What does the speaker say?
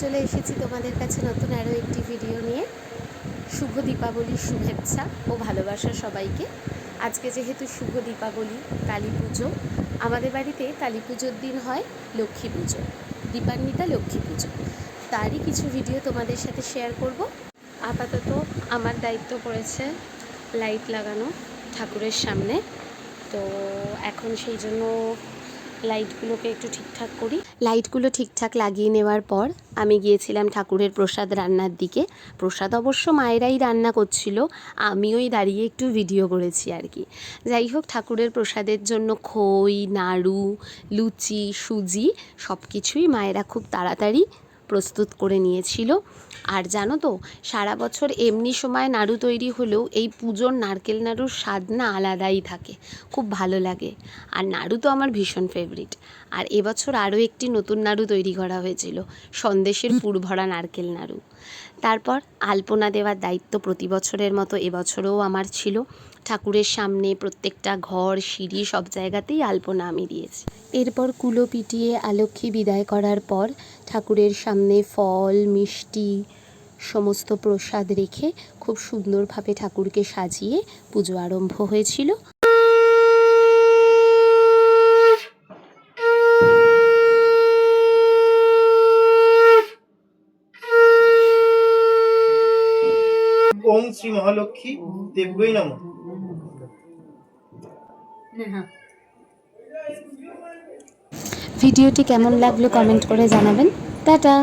চলে এসেছি তোমাদের কাছে নতুন আরও একটি ভিডিও নিয়ে। শুভ দীপাবলির শুভেচ্ছা ও ভালোবাসা সবাইকে। আজকে যেহেতু শুভ দীপাবলি, কালী পুজো, আমাদের বাড়িতে কালী পুজোর দিন হয় লক্ষ্মী পুজো, দীপান্বিতা লক্ষ্মী পুজো, তারই কিছু ভিডিও তোমাদের সাথে শেয়ার করব। আপাতত আমার দায়িত্ব পড়েছে লাইট লাগানো ঠাকুরের সামনে, তো এখন সেই জন্য লাইটগুলোকে একটু ঠিকঠাক করি। লাইটগুলো ঠিকঠাক লাগিয়ে নেওয়ার পর আমি গিয়েছিলাম ঠাকুরের প্রসাদ রান্নার দিকে। প্রসাদ অবশ্য মায়েরাই রান্না করছিল, আমি ওই দাঁড়িয়ে একটু ভিডিও করেছি আর কি। যাই হোক, ঠাকুরের প্রসাদের জন্য খই, নাড়ু, লুচি, সুজি সব কিছুই মায়েরা খুব তাড়াতাড়ি প্রস্তুত করে নিয়েছিল। আর জানো তো, সারা বছর এমনি সময় নাড়ু তৈরি হলেও এই পুজোর নারকেল নাড়ুর স্বাদ না আলাদাই থাকে, খুব ভালো লাগে। আর নাড়ু তো আমার ভীষণ ফেভারিট। আর এবছর আরও একটি নতুন নাড়ু তৈরি করা হয়েছিল, সন্দেশের পুর ভরা নারকেল নাড়ু। তারপর আলপনা দেওয়ার দায়িত্ব প্রতি বছরের মতো এবছরও আমার ছিল। ঠাকুরের সামনে প্রত্যেকটা ঘর, সিঁড়ি, সব জায়গাতেই আলপনা আমি দিয়েছি। এরপর কুলো পিটিয়ে আলক্ষ্মী বিদায় করার পর ঠাকুরের সামনে ফল, মিষ্টি, সমস্ত প্রসাদ রেখে খুব সুন্দরভাবে ঠাকুরকে সাজিয়ে পুজো আরম্ভ হয়েছিল। ওম শ্রী মহালক্ষ্মী দেব্যই নমঃ। ভিডিওটি কেমন লাগলো কমেন্ট করে জানাবেন। টাটা।